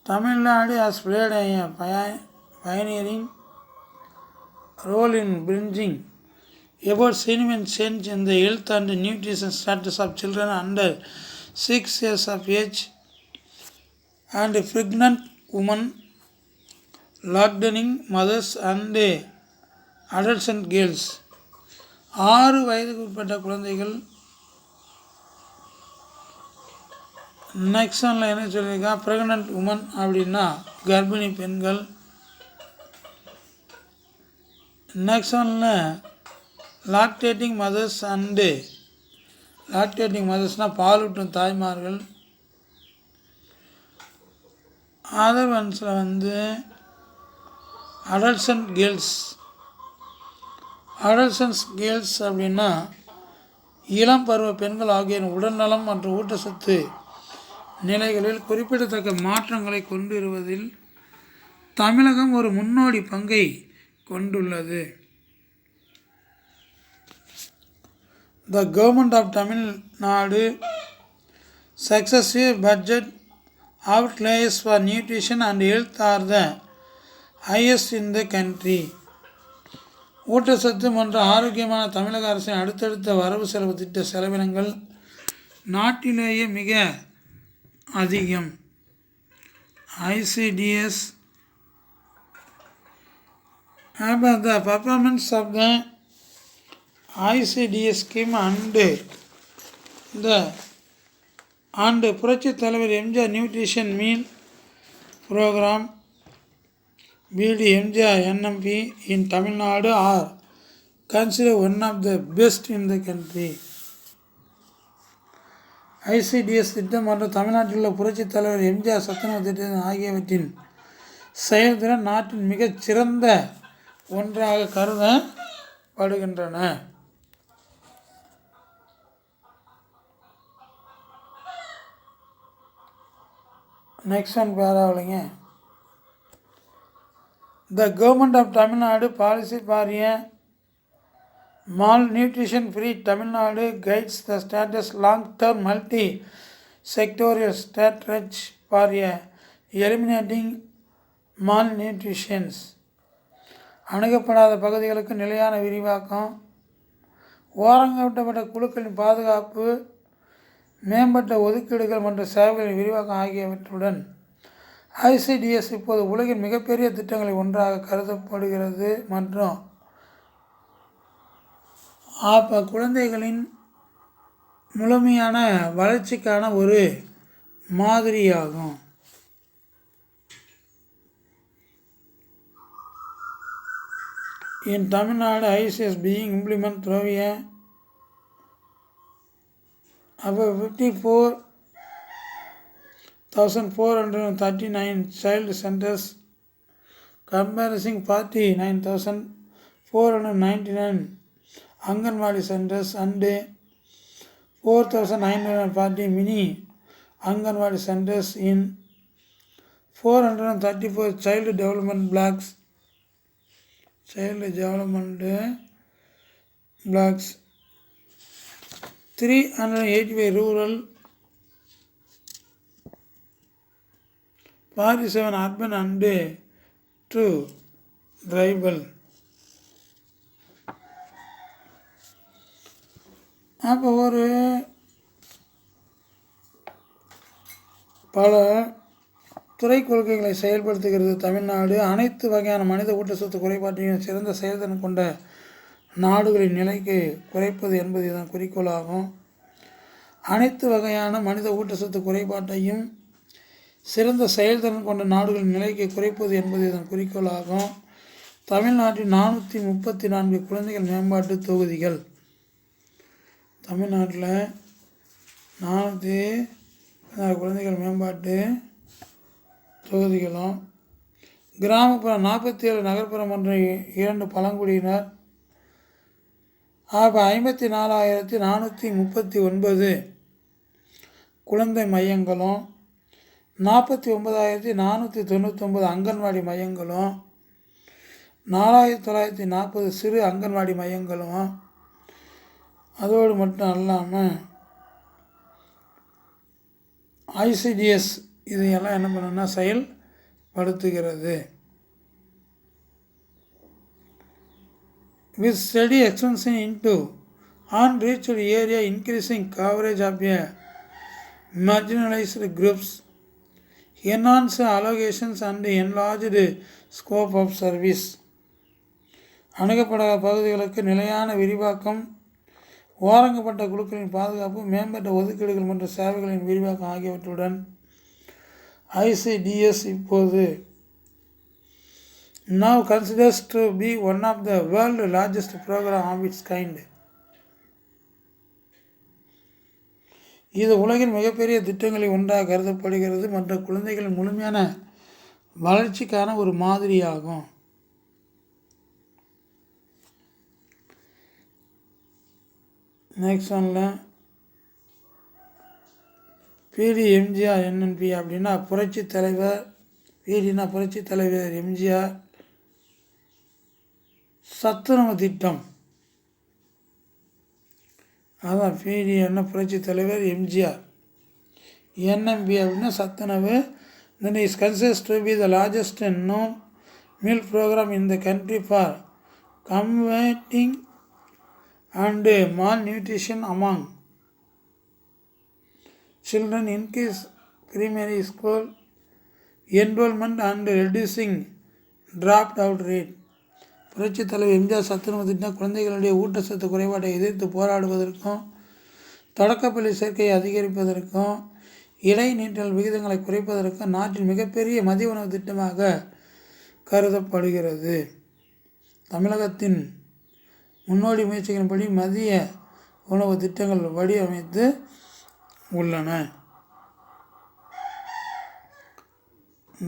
Tamil Nadu has played a pioneering role in bringing about significant change in the health and nutrition status of children under 6 years of age and pregnant women, lactating mothers and adolescent girls. 6 வயதுக்கு உட்பட்ட குழந்தைகள். Next ஒன்ல என்ன சொல்லியிருக்கா, pregnant woman அப்படின்னா கர்ப்பிணி பெண்கள். Next ஒன்ல லாக்டேட்டிங் மதர்ஸ் அண்டு லாக்டேட்டிங் மதர்ஸ்னால் பாலூட்டும் தாய்மார்கள். அதர் ஒன்ஸில் அடல்சன்ட் கேர்ள்ஸ். அடல்சன்ஸ் கேர்ள்ஸ் அப்படின்னா இளம் பருவ பெண்கள் ஆகியோரின் உடல்நலம் மற்றும் ஊட்டச்சத்து நிலைகளில் குறிப்பிடத்தக்க மாற்றங்களை கொண்டு வருவதில் தமிழகம் ஒரு முன்னோடி பங்கை கொண்டுள்ளது. The government of Tamil Nadu successive budget outlays for nutrition and health are the highest in the country. ஊட்டச்சத்து மற்றும் ஆரோக்கியமான தமிழக அரசின் அடுத்தடுத்த வரவு செலவு திட்ட செலவினங்கள் நாட்டிலேயே மிக அதிகம். ICDS about the performance of the ICDS scheme and புரட்சித் தலைவர் MGR nutrition meal programme BD NMP in Tamil Nadu are considered one of the best in the country. ICDS திட்டம் மற்றும் தமிழ்நாட்டில் உள்ள புரட்சித் தலைவர் எம்ஜிஆர் சத்துணவு திட்டம் ஆகியவற்றின் செயல்திறன் நாட்டின் மிகச் சிறந்த ஒன்றாக கருதப்படுகின்றன. நெக்ஸ்ட் ஒன் பேராவளிங்க. The government of Tamil Nadu policy for a malnutrition free Tamil Nadu guides the status long-term multi-sectorial strategy for eliminating malnutrition. அணுகப்படாத பகுதிகளுக்கு நிலையான விரிவாக்கம், ஓரங்கட்டப்பட்ட குழுக்களின் பாதுகாப்பு, மேம்பட்ட ஒதுக்கீடுகள் மற்றும் சேவைகளின் விரிவாக்கம் ஆகியவற்றுடன் ICDS இப்போது உலகின் மிகப்பெரிய திட்டங்களில் ஒன்றாக கருதப்படுகிறது மற்றும் குழந்தைகளின் முழுமையான வளர்ச்சிக்கான ஒரு மாதிரியாகும். In Tamil Nadu, ICDS being implemented through about 54,439 child centers comprising 49,499 Anganwadi centers and 4,940 mini Anganwadi centers in 434 child development blocks, 385 rural, 47 urban and 2 tribal. அப்போ ஒரு பல துறை கொள்கைகளை செயல்படுத்துகிறது தமிழ்நாடு. அனைத்து வகையான மனித ஊட்டச்சத்து குறைபாட்டையும் சிறந்த செயல்திறன் கொண்ட நாடுகளின் நிலைக்கு குறைப்பது என்பது இதன் குறிக்கோளாகும். அனைத்து வகையான மனித ஊட்டச்சத்து குறைபாட்டையும் சிறந்த செயல்திறன் கொண்ட நாடுகளின் நிலைக்கு குறைப்பது என்பது இதன் குறிக்கோளாகும். தமிழ்நாட்டில் 434 குழந்தைகள் மேம்பாட்டு தொகுதிகள். தமிழ்நாட்டில் 416 குழந்தைகள் மேம்பாட்டு தொகுதிகளும், கிராமப்புற 47 நகர்ப்புற மற்றும் 2 பழங்குடியினர் 54,439 குழந்தை மையங்களும், 49,499 அங்கன்வாடி மையங்களும், 4,940 சிறு அங்கன்வாடி மையங்களும், அதோடு மட்டும் அல்லாமல் ICDS இதையெல்லாம் என்ன பண்ணுன்னா செயல்படுத்துகிறது. With steady expansion into unreached area, increasing coverage of marginalized groups, enhanced allocations and enlarged scope of service. அணுகப்படாத பகுதிகளுக்கு நிலையான விரிவாக்கம், ஓரங்கப்பட்ட குழுக்களின் பாதுகாப்பு, மேம்பட்ட ஒதுக்கீடுகள் மற்றும் சேவைகளின் விரிவாக்கம் ஆகியவற்றுடன் ICDS இப்போது now considers to be one of the world's largest program of its kind. இது உலகின் மிகப்பெரிய திட்டங்களில் ஒன்றாக கருதப்படுகிறது மற்றும் குழந்தைகளின் முழுமையான வளர்ச்சிக்கான ஒரு மாதிரியாகும். நெக்ஸ்ட் ஒன்ல பிடி எம்ஜிஆர் என்என்பி அப்படின்னா புரட்சி தலைவர், பிடினா புரட்சி தலைவர் எம்ஜிஆர் சத்துணவு திட்டம். அதான் பிடி என்ன புரட்சி தலைவர் எம்ஜிஆர், என்எம்பி அப்படின்னா சத்துணவு. Then is considers to be the largest known meal program in the country for combating and malnutrition among children, increase primary school enrollment and reducing dropped out rate. புரட்சி தலைவர் எம்ஜிஆர் சத்துணவு திட்டம் குழந்தைகளுடைய ஊட்டச்சத்து குறைபாட்டை எதிர்த்து போராடுவதற்கும், தொடக்கப்பள்ளி சேர்க்கையை அதிகரிப்பதற்கும், இடைநீட்டல் விகிதங்களை குறைப்பதற்கும் நாட்டின் மிகப்பெரிய மதிய உணவு திட்டமாக கருதப்படுகிறது. தமிழகத்தின் முன்னோடி முயற்சிகளின்படி மதிய உணவு திட்டங்கள் வடிவமைத்து உள்ளன.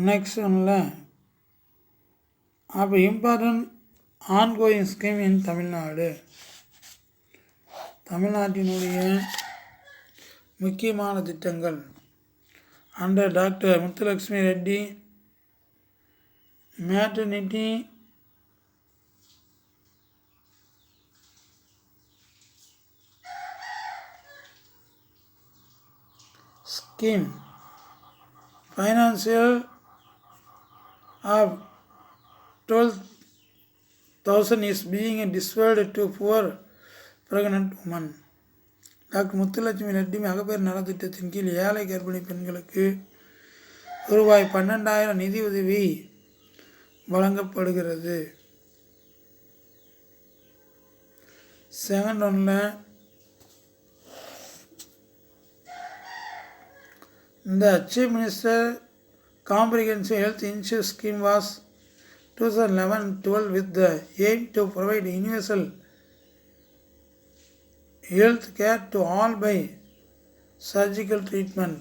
நெக்ஸ்ட் ஒன்றில் அப்போ இம்பார்ட்டன்ட் ஆன்கோயிங் ஸ்கீம் இன் தமிழ்நாடு. தமிழ்நாட்டினுடைய முக்கியமான திட்டங்கள் under doctor Muthulakshmi Reddy maternity scheme, financial of 12,000 is being disbursed to poor pregnant women. Doctor Muthulakshmi Reddy மகப்பேறு நலத்திட்டத்தின் கீழ் ஏழை கர்ப்பிணி பெண்களுக்கு ரூபாய் 12,000 நிதி உதவி வழங்கப்படுகிறது. செகண்ட் ஒன்றில் The Chief Minister Comprehensive Health Insurance Scheme was 2011-12 with the aim to provide universal health care to all by surgical treatment.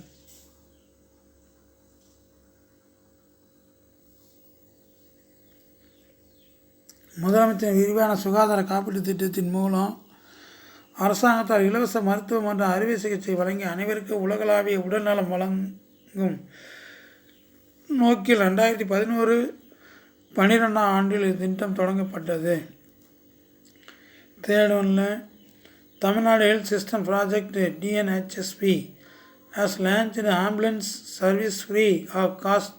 முதலமைச்சர் விரிவான சுகாதார காப்பீட்டு திட்டத்தின் மூலம் அரசாங்கத்தால் இலவச மருத்துவம் மற்றும் அறுவை சிகிச்சை வழங்கி அனைவருக்கும் உலகளாவிய உடல்நலம் வழங்கும் நோக்கில் 2011-12 ஆண்டில் இத்திட்டம் தொடங்கப்பட்டது. தேர்ட் ஒன்றில் Tamil Nadu health system project DNHSP has launched ambulance service free of cost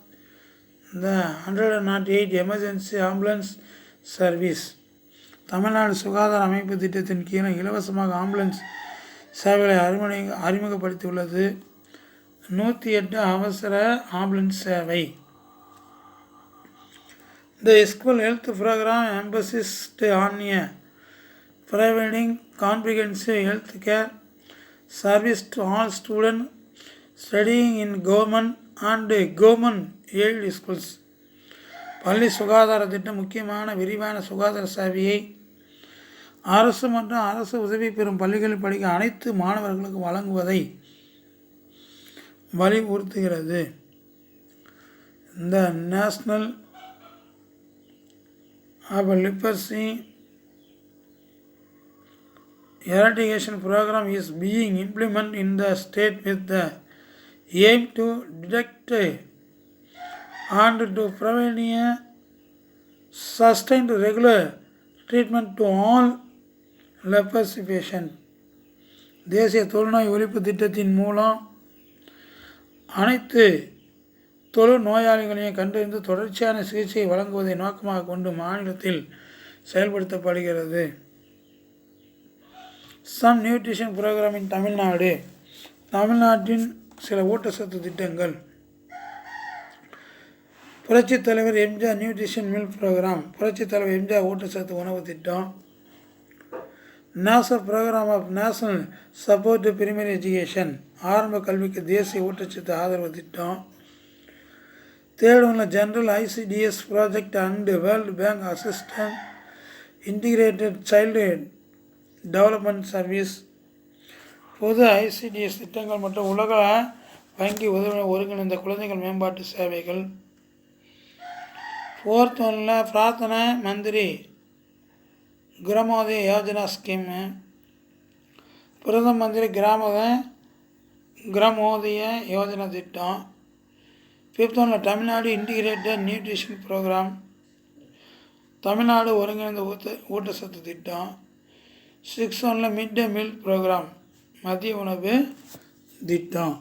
the 108 emergency ambulance service. Tamil Nadu சுகாதார அமைப்பு திட்டத்தின் கீழே இலவசமாக ஆம்புலன்ஸ் சேவைகளை அறிமுகப்படுத்தியுள்ளது. 108 அவசர ஆம்புலன்ஸ் சேவை. The School Health Program emphasized on providing comprehensive health care service to all students studying in government and government aided schools. பள்ளி சுகாதார திட்டம் முக்கியமான விரிவான சுகாதார சேவையை அரசு மற்றும் அரசு உதவி பெறும் பள்ளிகளில் படிக்க அனைத்து மாணவர்களுக்கு வழங்குவதை வலியுறுத்துகிறது. இந்த national leprosy eradication program is being implemented in the state with the aim to detect and to provide a sustained regular treatment to all leprosy patients. தேசிய தொழுநோய் ஒழிப்பு திட்டத்தின் மூலம் அனைத்து தொழு நோயாளிகளையும் கண்டறிந்து தொடர்ச்சியான சிகிச்சையை வழங்குவதை நோக்கமாக கொண்டு மாநிலத்தில் செயல்படுத்தப்படுகிறது. சம் நியூட்ரிஷன் ப்ரோக்ராம் இன் தமிழ்நாடு. தமிழ்நாட்டின் சில ஊட்டச்சத்து திட்டங்கள். புரட்சித் தலைவர் எம்ஜிஆர் நியூட்ரிஷன் மில் ப்ரோக்ராம், புரட்சித் தலைவர் எம்ஜிஆர் ஊட்டச்சத்து உணவு திட்டம். National program of national support primary education, ஆரம்ப கல்விக்கு தேசிய ஊட்டச்சத்து ஆதரவு திட்டம். தேர்ட் ஒன்ல general ICDS project and world bank assistant integrated child development service. பொது ஐசிடிஎஸ் திட்டங்கள் மற்றும் உலக வங்கி உதவி ஒருங்கிணைந்த குழந்தைகள் மேம்பாட்டு சேவைகள். ஃபோர்த் ஒன்ல பிரார்த்தனா மந்திரி கிராமோதய யோஜனா ஸ்கீமு, பிரதம மந்திரி கிராமோதய யோஜனா திட்டம். ஃபிஃப்த் ஒன்ல Tamil Nadu integrated nutrition program, Tamil Nadu ஒருங்கிணைந்த ஊட்டச்சத்து திட்டம். சிக்ஸ்த் ஒன்ல மிட் டே மீல் ப்ரோக்ராம், மதிய உணவு திட்டம்.